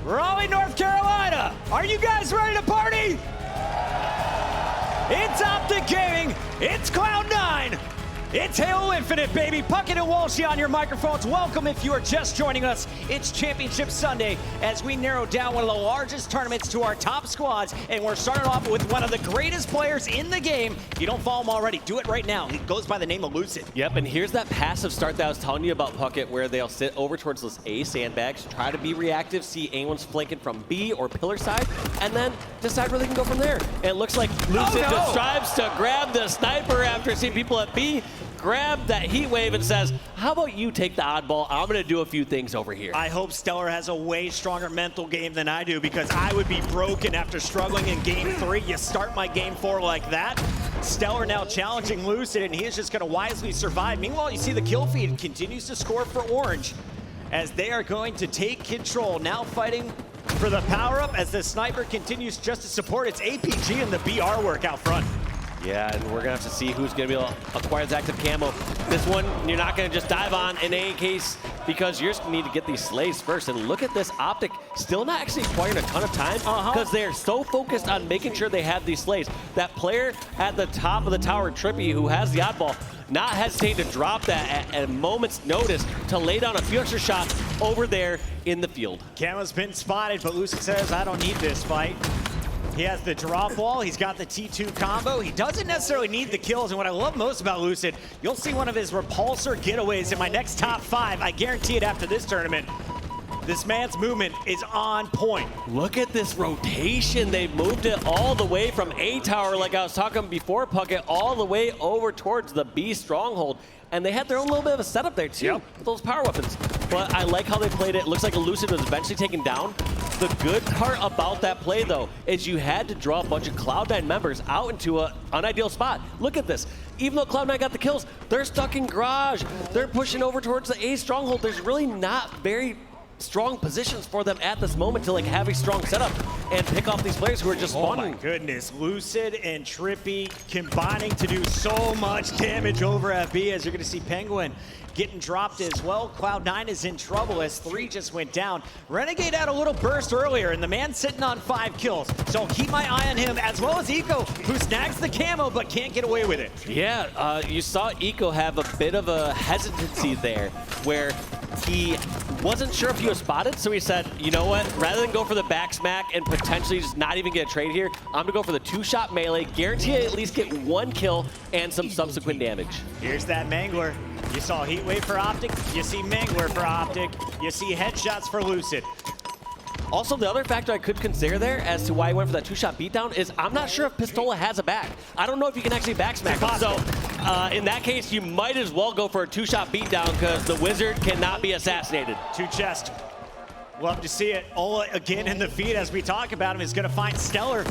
Raleigh, North Carolina. Are you guys ready to party? It's OpTic Gaming. It's Cloud9. It's Halo Infinite, baby. Puckett and Walshy on your microphones. Welcome if you are just joining us. It's Championship Sunday as we narrow down one of the largest tournaments to our top squads, and we're starting off with one of the greatest players in the game. If you don't follow him already, do it right now. He goes by the name of Lucid. Yep, and here's that passive start that I was telling you about, Puckett, where they'll sit over towards those A sandbags, try to be reactive, see anyone's flanking from B or pillar side, and then decide where they can go from there. And it looks like Lucid just strives to grab the sniper after seeing people at B, grab that heat wave and says, how about you take the oddball? I'm going to do a few things over here. I hope Stellar has a way stronger mental game than I do, because I would be broken after struggling in game 3. You start my game 4 like that. Stellar now challenging Lucid, and he is just going to wisely survive. Meanwhile, you see the kill feed continues to score for Orange as they are going to take control. Now fighting for the power-up as the sniper continues just to support its APG and the BR work out front. Yeah, and we're going to have to see who's going to be able to acquire this active camo. This one, you're not going to just dive on in any case, because you're just going to need to get these slays first. And look at this OpTic, still not actually acquiring a ton of time, because they're so focused on making sure they have these slays. That player at the top of the tower, Trippy, who has the oddball, not hesitating to drop that at a moment's notice to lay down a few extra shots over there in the field. Camo's been spotted, but Lucid says, I don't need this fight. He has the drop wall, he's got the T2 combo. He doesn't necessarily need the kills, and what I love most about Lucid, you'll see one of his repulsor getaways in my next top 5. I guarantee it after this tournament. This man's movement is on point. Look at this rotation. They've moved it all the way from A tower, like I was talking before, Puckett, all the way over towards the B stronghold. And they had their own little bit of a setup there too, with those power weapons. But I like how they played it. It looks like a Lucid was eventually taken down. The good part about that play, though, is you had to draw a bunch of Cloud9 members out into an unideal spot. Look at this. Even though Cloud9 got the kills, they're stuck in garage. They're pushing over towards the A stronghold. There's really not very strong positions for them at this moment to like have a strong setup and pick off these players who are just spawning. Oh my goodness, Lucid and Trippy combining to do so much damage over at B, as you're gonna see Penguin getting dropped as well. Cloud9 is in trouble as 3 just went down. Renegade had a little burst earlier, and the man's sitting on 5 kills. So I'll keep my eye on him, as well as Eco, who snags the camo but can't get away with it. Yeah, you saw Eco have a bit of a hesitancy there, where he wasn't sure if he was spotted, so he said, you know what, rather than go for the back smack and potentially just not even get a trade here, I'm gonna go for the 2-shot melee, guarantee I at least get 1 kill and some subsequent damage. Here's that Mangler. You saw Heat Wave for OpTic, you see Mangler for OpTic, you see headshots for Lucid. Also, the other factor I could consider there as to why he went for that 2-shot beatdown is I'm not sure if Pistola has a back. I don't know if you can actually back smack him. So in that case, you might as well go for a 2-shot beatdown, because the Wizard cannot be assassinated. 2 chest. Love to see it. Ola again in the feed as we talk about him is going to find Stellar.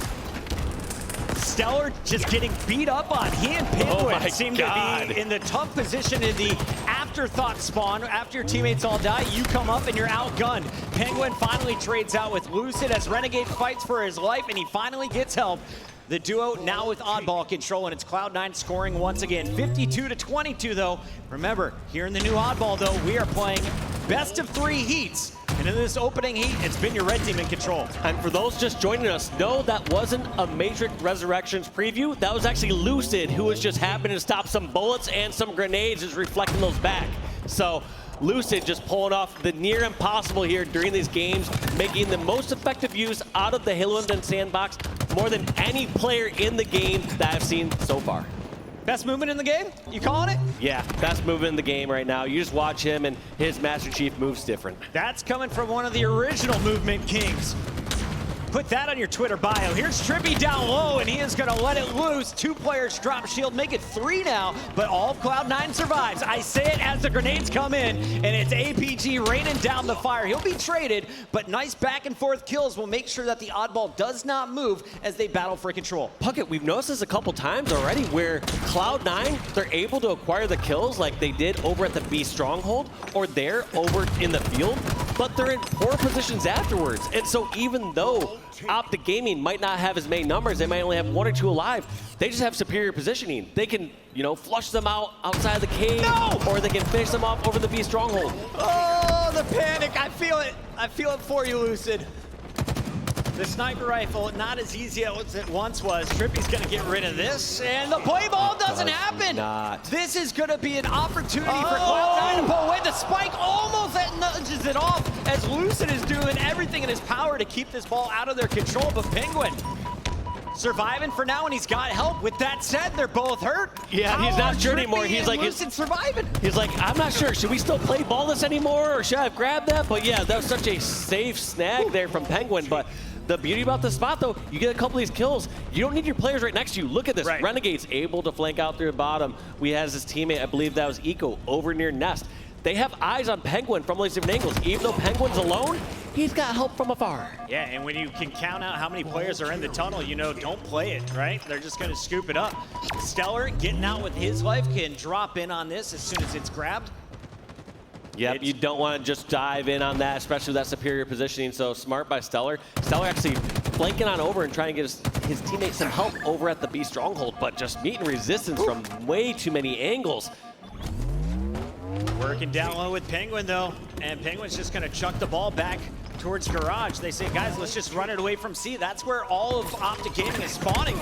Stellar just getting beat up on. He and Penguin seem to be in the tough position in the afterthought spawn. After your teammates all die, you come up and you're outgunned. Penguin finally trades out with Lucid as Renegade fights for his life, and he finally gets help. The duo now with Oddball control, and it's Cloud9 scoring once again. 52-22 though. Remember, here in the new Oddball though, we are playing best of 3 heats. And in this opening heat, it's been your red team in control. And for those just joining us, no, that wasn't a Matrix Resurrections preview. That was actually Lucid, who was just happening to stop some bullets and some grenades, is reflecting those back. So Lucid just pulling off the near impossible here during these games, making the most effective use out of the Halo Infinite sandbox, more than any player in the game that I've seen so far. Best movement in the game? You calling it? Yeah, best movement in the game right now. You just watch him, and his Master Chief moves different. That's coming from one of the original movement kings. Put that on your Twitter bio. Here's Trippy down low, and he is going to let it loose. 2 players drop shield, make it 3 now, but all of Cloud9 survives. I say it as the grenades come in, and it's APG raining down the fire. He'll be traded, but nice back and forth kills will make sure that the Oddball does not move as they battle for control. Puckett, we've noticed this a couple times already, where Cloud9, they're able to acquire the kills like they did over at the B stronghold, or there over in the field, but they're in poor positions afterwards. And so even though OpTic Gaming might not have as many numbers, they might only have 1 or 2 alive, they just have superior positioning. They can, you know, flush them out outside the cave, or they can finish them off over the B stronghold. Oh, the panic, I feel it. I feel it for you, Lucid. The sniper rifle, not as easy as it once was. Trippy's gonna get rid of this, and the play ball doesn't happen. This is gonna be an opportunity for Cloud9 to pull away. The spike almost nudges it off as Lucid is doing everything in his power to keep this ball out of their control, but Penguin surviving for now, and he's got help. With that said, they're both hurt. Yeah, he's not sure anymore. He's like, Lucid surviving. He's like, I'm not sure. Should we still play ball this anymore, or should I have grabbed that? But yeah, that was such a safe snag there from Penguin. But the beauty about this spot, though, you get a couple of these kills. You don't need your players right next to you. Look at this. Renegade's able to flank out through the bottom. We has his teammate, I believe that was Eco, over near Nest. They have eyes on Penguin from all these different angles. Even though Penguin's alone, he's got help from afar. Yeah, and when you can count out how many players are in the tunnel, you know, don't play it, right? They're just going to scoop it up. Stellar getting out with his life can drop in on this as soon as it's grabbed. Yep, you don't want to just dive in on that, especially with that superior positioning. So smart by Stellar. Stellar actually flanking on over and trying to get his teammates some help over at the B stronghold, but just meeting resistance from way too many angles. Working down low with Penguin, though, and Penguin's just going to chuck the ball back towards Garage. They say, guys, let's just run it away from C. That's where all of OpTic Gaming is spawning.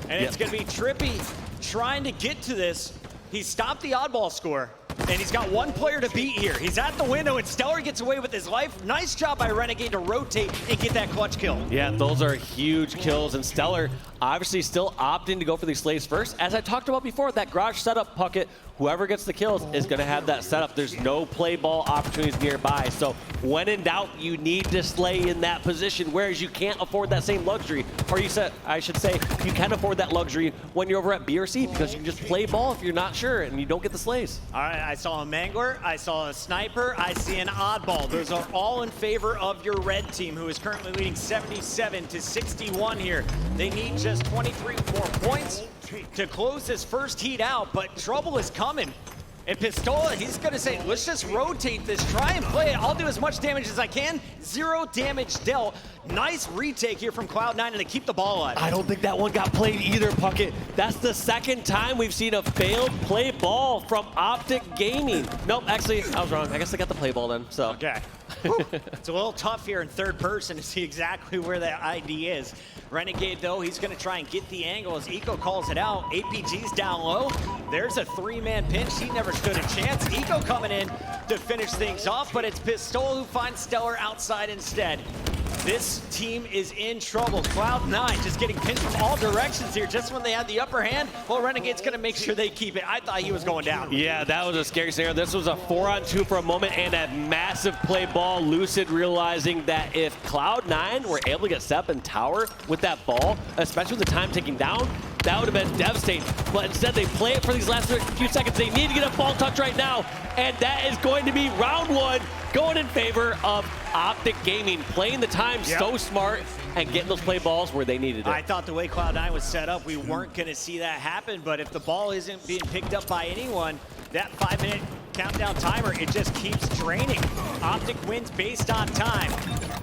And it's going to be Trippy trying to get to this. He stopped the Oddball score, and he's got one player to beat here. He's at the window, and Stellar gets away with his life. Nice job by Renegade to rotate and get that clutch kill. Yeah, those are huge kills, and Stellar obviously still opting to go for these slaves first. As I talked about before, that Garage setup bucket, whoever gets the kills is going to have that setup. There's no play ball opportunities nearby. So when in doubt, you need to slay in that position, whereas you can't afford that same luxury. Or I should say, you can afford that luxury when you're over at B or C, because you can just play ball if you're not sure and you don't get the slays. All right, I saw a Mangler, I saw a Sniper, I see an Oddball. Those are all in favor of your red team, who is currently leading 77-61 here. They need just 23 more points to close this first heat out, but trouble is coming. And Pistola, he's going to say, let's just rotate this, try and play it. I'll do as much damage as I can. 0 damage dealt. Nice retake here from Cloud9, and they keep the ball alive. I don't think that one got played either, Puckett. That's the second time we've seen a failed play ball from OpTic Gaming. Nope, actually, I was wrong. I guess they got the play ball then, so. Okay. It's a little tough here in third person to see exactly where that ID is. Renegade, though, he's going to try and get the angle as Eco calls it out. APG's down low. There's a 3-man pinch. He never stood a chance. Eco coming in to finish things off, but it's Pistola who finds Stellar outside instead. This team is in trouble. Cloud9 just getting pinched from all directions here just when they had the upper hand. Well, Renegade's going to make sure they keep it. I thought he was going down. Yeah, that was a scary scenario. This was a 4-on-2 for a moment and a massive play ball. Lucid realizing that if Cloud9 were able to get Sepp and Tower with that ball, especially with the time ticking down, that would have been devastating. But instead, they play it for these last few seconds. They need to get a ball touch right now. And that is going to be round 1 going in favor of OpTic Gaming. Playing the time so smart and getting those play balls where they needed it. I thought the way Cloud9 was set up, we weren't going to see that happen. But if the ball isn't being picked up by anyone, that 5-minute countdown timer, it just keeps draining. OpTic wins based on time.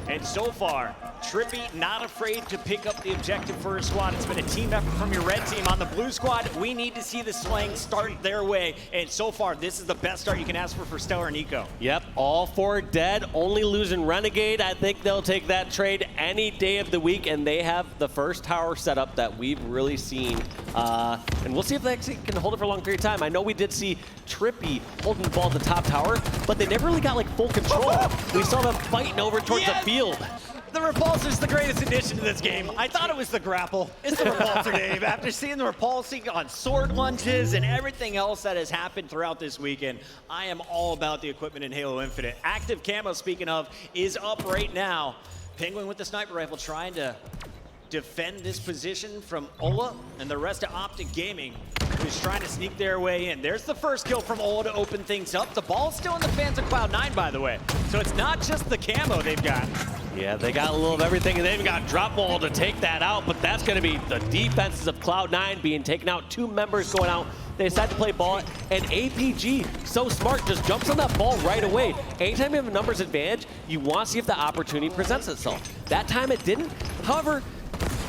And so far, Trippy not afraid to pick up the objective for his squad. It's been a team effort from your red team. On the blue squad, we need to see the slaying start their way. And so far, this is the best start you can ask for Stellar and Eco. Yep, all 4 dead, only losing Renegade. I think they'll take that trade any day of the week, and they have the first tower setup that we've really seen. And we'll see if they actually can hold it for a long period of time. I know we did see Trippy holding the ball at the top tower, but they never really got like full control. We saw them fighting over towards the field. The repulsor's the greatest addition to this game. I thought it was the grapple. It's the repulsor, Dave. After seeing the repulsing on sword lunges and everything else that has happened throughout this weekend, I am all about the equipment in Halo Infinite. Active camo, speaking of, is up right now. Penguin with the sniper rifle trying to defend this position from Ola and the rest of OpTic Gaming, who's trying to sneak their way in. There's the first kill from Ola to open things up. The ball's still in the fans of Cloud9, by the way. So it's not just the camo they've got. Yeah, they got a little of everything, and they've got drop wall to take that out, but that's going to be the defenses of Cloud9 being taken out. 2 members going out. They decide to play ball, and APG, so smart, just jumps on that ball right away. Anytime you have a numbers advantage, you want to see if the opportunity presents itself. That time it didn't. However,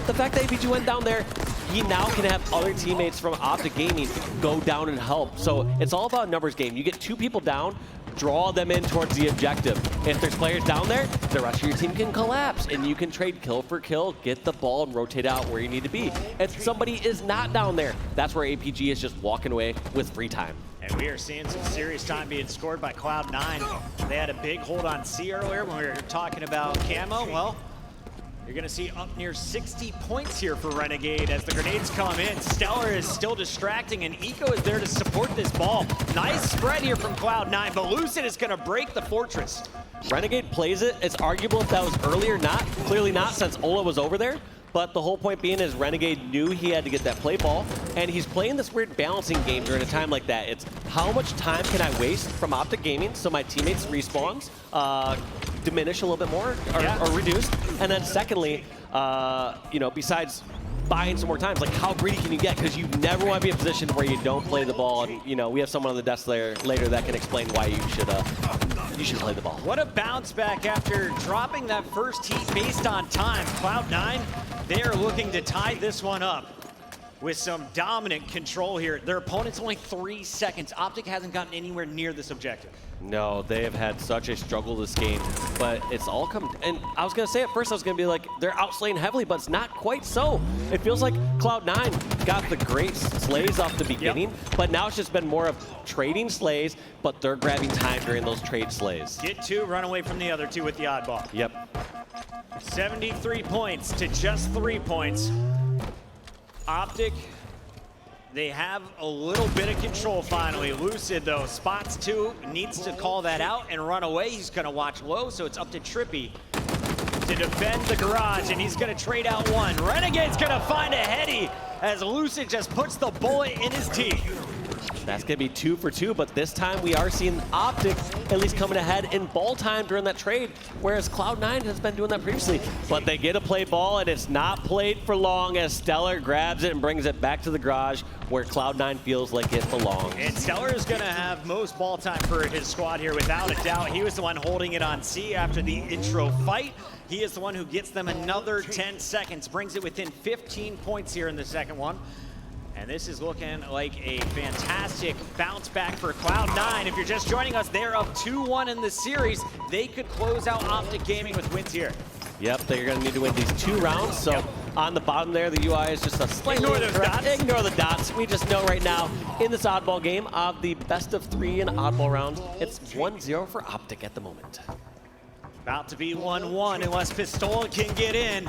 the fact that APG went down there, he now can have other teammates from OpTic Gaming go down and help. So it's all about a numbers game. You get 2 people down, draw them in towards the objective. If there's players down there, the rest of your team can collapse, and you can trade kill for kill, get the ball, and rotate out where you need to be. If somebody is not down there, that's where APG is just walking away with free time. And we are seeing some serious time being scored by Cloud9. They had a big hold on C earlier when we were talking about camo. Well, you're going to see up near 60 points here for Renegade as the grenades come in. Stellar is still distracting, and Eco is there to support this ball. Nice spread here from Cloud9, but Lucid is going to break the fortress. Renegade plays it. It's arguable if that was early or not. Clearly not, since Ola was over there. But the whole point being is Renegade knew he had to get that play ball, and he's playing this weird balancing game during a time like that. It's how much time can I waste from OpTic Gaming so my teammates' respawns diminish a little bit more or reduce. And then secondly, you know, besides buying some more times, like how greedy can you get? Because you never want to be in a position where you don't play the ball. And you know, we have someone on the desk later that can explain why you should play the ball. What a bounce back after dropping that first heat based on time. Cloud9, they are looking to tie this one up with some dominant control here. Their opponent's only 3 seconds. OpTic hasn't gotten anywhere near this objective. No, they have had such a struggle this game, but it's all come. And I was going to say at first, I was going to be like, they're outslaying heavily, but it's not quite so. It feels like Cloud9 got the great slays off the beginning, but now it's just been more of trading slays, but they're grabbing time during those trade slays. Get 2, run away from the other 2 with the oddball. Yep. 73 points to just 3 points. OpTic, they have a little bit of control finally. Lucid, though, spots 2, needs to call that out and run away. He's going to watch low, so it's up to Trippy to defend the garage, and he's going to trade out 1. Renegade's going to find a heady as Lucid just puts the bullet in his teeth. That's going to be 2 for 2, but this time we are seeing OpTic at least coming ahead in ball time during that trade, whereas Cloud9 has been doing that previously. But they get a play ball, and it's not played for long as Stellar grabs it and brings it back to the garage where Cloud9 feels like it belongs. And Stellar is going to have most ball time for his squad here, without a doubt. He was the one holding it on C after the intro fight. He is the one who gets them another 10 seconds, brings it within 15 points here in the second one. And this is looking like a fantastic bounce back for Cloud9. If you're just joining us, they're up 2-1 in the series. They could close out OpTic Gaming with wins here. Yep, they're going to need to win these 2 rounds. So on the bottom there, the UI is just a slightly Ignore those dots. Ignore the dots. We just know right now in this oddball game of the best of 3 in oddball rounds, it's 1-0 for OpTic at the moment. About to be 1-1 unless Pistola can get in.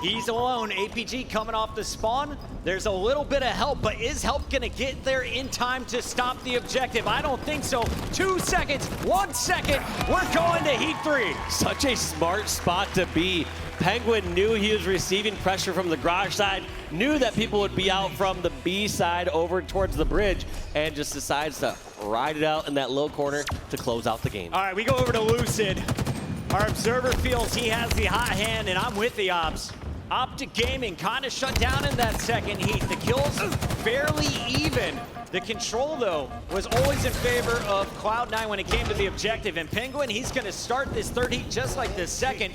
He's alone. APG coming off the spawn. There's a little bit of help, but is help going to get there in time to stop the objective? I don't think so. 2 seconds, 1 second. We're going to Heat 3. Such a smart spot to be. Penguin knew he was receiving pressure from the garage side, knew that people would be out from the B side over towards the bridge, and just decides to ride it out in that low corner to close out the game. All right, we go over to Lucid. Our observer feels he has the hot hand, and I'm with the Obs. OpTic Gaming kind of shut down in that second heat. The kills fairly even. The control, though, was always in favor of Cloud9 when it came to the objective. And Penguin, he's going to start this third heat just like the second.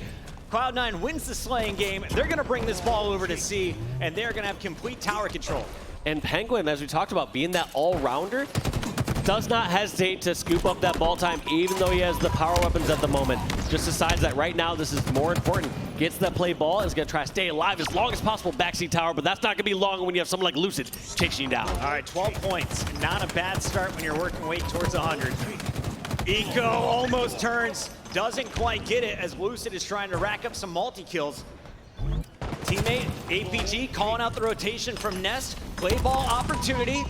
Cloud9 wins the slaying game. They're going to bring this ball over to C, and they're going to have complete tower control. And Penguin, as we talked about, being that all-rounder, does not hesitate to scoop up that ball time, even though he has the power weapons at the moment. Just decides that right now this is more important. Gets that play ball, is going to try to stay alive as long as possible backseat tower, but that's not going to be long when you have someone like Lucid chasing you down. All right, 12 points. Not a bad start when you're working way towards 100. Eco almost turns, doesn't quite get it as Lucid is trying to rack up some multi-kills. Teammate, APG, calling out the rotation from Nest. Play ball opportunity.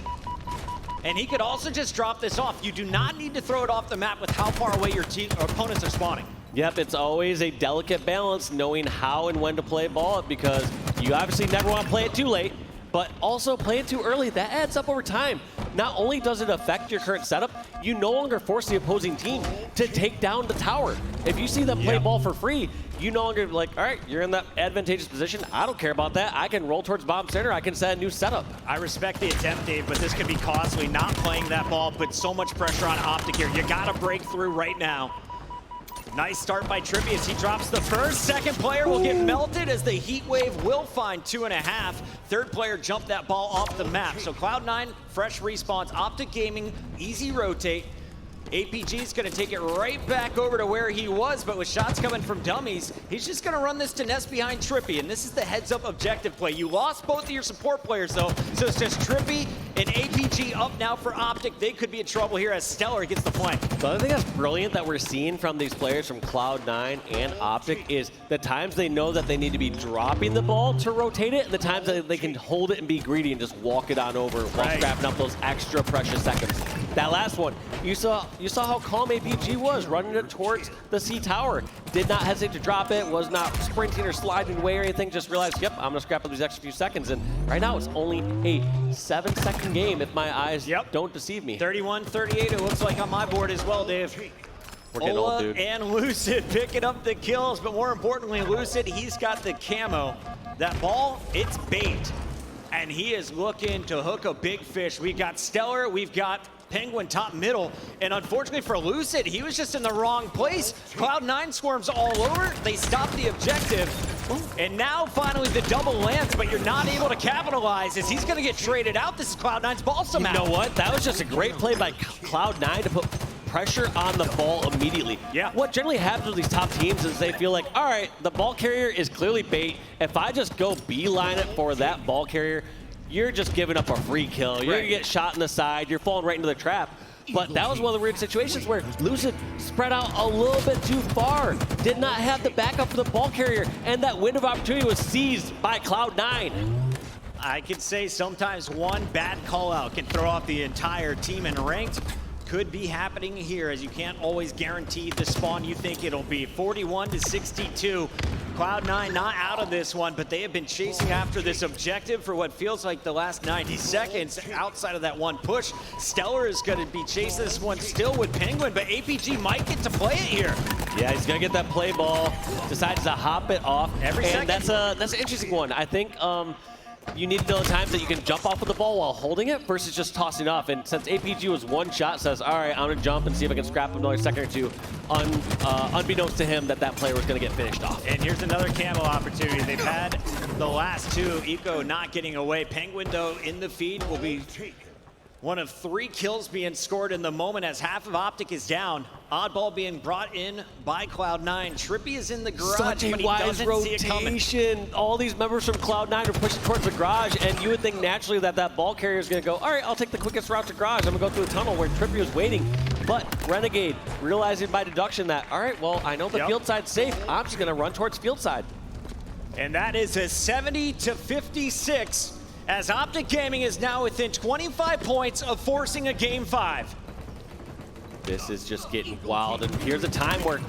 And he could also just drop this off. You do not need to throw it off the map with how far away your opponents are spawning. Yep, it's always a delicate balance knowing how and when to play ball because you obviously never want to play it too late, but also play it too early. That adds up over time. Not only does it affect your current setup, you no longer force the opposing team to take down the tower. If you see them play ball for free, you no longer like, all right, you're in that advantageous position. I don't care about that. I can roll towards bomb center. I can set a new setup. I respect the attempt, Dave, but this could be costly. Not playing that ball puts so much pressure on OpTic here. You got to break through right now. Nice start by Trippy as he drops the first. Second player will get melted as the heat wave will find 2.5. Third player jumped that ball off the map. So Cloud9, fresh respawns. OpTic Gaming, easy rotate. APG's gonna take it right back over to where he was, but with shots coming from dummies, he's just gonna run this to nest behind Trippy, and this is the heads-up objective play. You lost both of your support players, though, so it's just Trippy and APG up now for OpTic. They could be in trouble here as Stellar gets the flank. The other thing that's brilliant that we're seeing from these players from Cloud9 and OpTic is the times they know that they need to be dropping the ball to rotate it, and the times that they can hold it and be greedy and just walk it on over while scrapping up those extra precious seconds. That last one, you saw how calm APG was, running it towards the C tower. Did not hesitate to drop it, was not sprinting or sliding away or anything, just realized, yep, I'm gonna scrap up these extra few seconds. And right now, it's only a 7-second game if my eyes don't deceive me. 31-38, it looks like on my board as well, Dave. We're getting old, dude. And Lucid picking up the kills, but more importantly, Lucid, he's got the camo. That ball, it's bait. And he is looking to hook a big fish. We've got Stellar, we've got Penguin top middle, and unfortunately for Lucid, he was just in the wrong place. Cloud9 swarms all over, they stop the objective, and now finally the double lands, but you're not able to capitalize as he's gonna get traded out. This is Cloud9's ball somehow. You know what? That was just a great play by Cloud9 to put pressure on the ball immediately. Yeah. What generally happens with these top teams is they feel like, all right, the ball carrier is clearly bait. If I just go beeline it for that ball carrier, you're just giving up a free kill. You're gonna get shot in the side. You're falling right into the trap. But that was one of the weird situations where Lucid spread out a little bit too far, did not have the backup for the ball carrier, and that window of opportunity was seized by Cloud9. I could say sometimes one bad call out can throw off the entire team in ranked. Could be happening here, as you can't always guarantee the spawn you think it'll be. 41-62. Cloud9 not out of this one, but they have been chasing after this objective for what feels like the last 90 seconds outside of that one push. Stellar is going to be chasing this one still with Penguin, but APG might get to play it here. Yeah, he's going to get that play ball, decides to hop it off. Every second. That's an interesting one. I think you need to know the times that you can jump off of the ball while holding it versus just tossing off. And since APG was one shot, says, all right, I'm going to jump and see if I can scrap another second or two, unbeknownst to him that player was going to get finished off. And here's another camo opportunity. They've had the last two. Eco not getting away. Penguin, though, in the feed will be one of 3 kills being scored in the moment as half of OpTic is down. Oddball being brought in by Cloud9. Trippy is in the garage, Such a but he wise doesn't see it coming. rotation. All these members from Cloud9 are pushing towards the garage, and you would think naturally that ball carrier is going to go, all right, I'll take the quickest route to garage. I'm going to go through the tunnel where Trippy was waiting. But Renegade, realizing by deduction that, all right, well, I know the field side's safe. I'm just going to run towards field side. And that is a 70-56. As OpTic Gaming is now within 25 points of forcing a Game 5. This is just getting wild, and here's a time where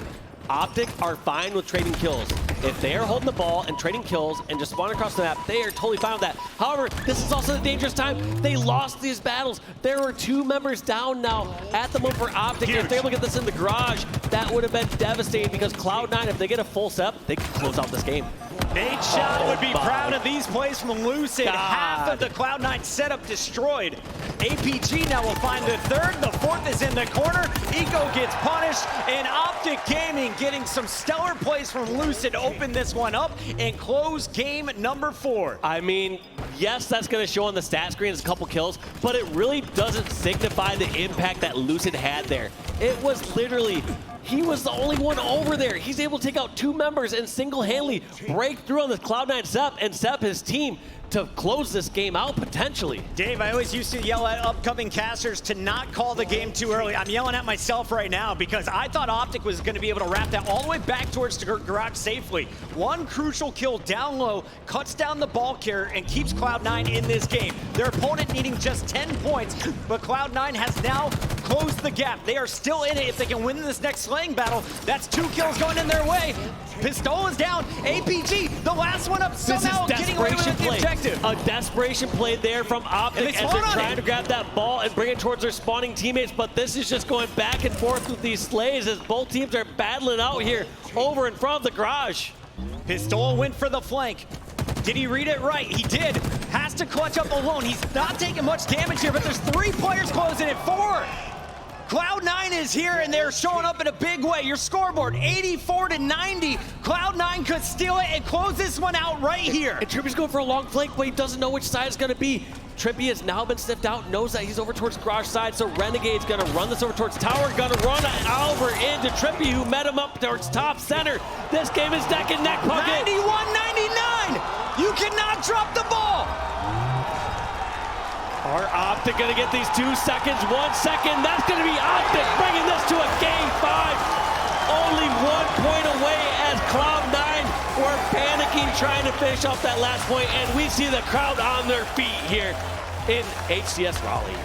OpTic are fine with trading kills. If they are holding the ball and trading kills and just spawning across the map, they are totally fine with that. However, this is also the dangerous time. They lost these battles. There were 2 members down now at the moment for OpTic. If they're able to get this in the garage, that would have been devastating because Cloud9, if they get a full step, they can close out this game. Nate Shot would be proud of these plays from Lucid. Half of the Cloud9 setup destroyed. APG now will find the 3rd. The 4th is in the corner. Eco gets punished, and OpTic Gaming getting some stellar plays from Lucid to open this one up and close game number 4. I mean, yes, that's going to show on the stat screen as a couple kills, but it really doesn't signify the impact that Lucid had there. It was literally, he was the only one over there. He's able to take out 2 members and single-handedly break through on the Cloud9 Sep and Sep his team to close this game out potentially. Dave, I always used to yell at upcoming casters to not call the game too early. I'm yelling at myself right now because I thought OpTic was going to be able to wrap that all the way back towards the garage safely. One crucial kill down low, cuts down the ball carrier, and keeps Cloud9 in this game. Their opponent needing just 10 points, but Cloud9 has now closed the gap. They are still in it if they can win this next slaying battle. That's 2 kills going in their way. Pistol is down. APG, the last one up, somehow getting away with the objective. A desperation play there from OpTic as they're trying to grab that ball and bring it towards their spawning teammates, but this is just going back and forth with these slays as both teams are battling out here over in front of the garage. Pistol went for the flank. Did he read it right? He did. Has to clutch up alone. He's not taking much damage here, but there's 3 players closing at 4. Cloud9 is here, and they're showing up in a big way. Your scoreboard, 84-90. Cloud9 could steal it and close this one out right here. And Trippy's going for a long flank, but he doesn't know which side it's going to be. Trippy has now been sniffed out, knows that he's over towards garage side, so Renegade's going to run this over towards tower, going to run over into Trippy, who met him up towards top center. This game is neck and neck, Puckett. 91-99. You cannot drop the ball. Are OpTic going to get these 2 seconds? 1 second. That's going to be OpTic bringing this to a game 5. Only 1 point away as Cloud9 were panicking, trying to finish off that last point, and we see the crowd on their feet here in HCS Raleigh.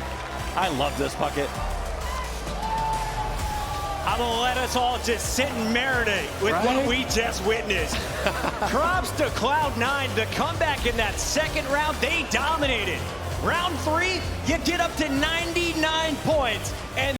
I love this, Puckett. I'm gonna let us all just sit and marinate with what we just witnessed. Props to Cloud9, the comeback in that second round, they dominated. Round 3, you get up to 99 points. And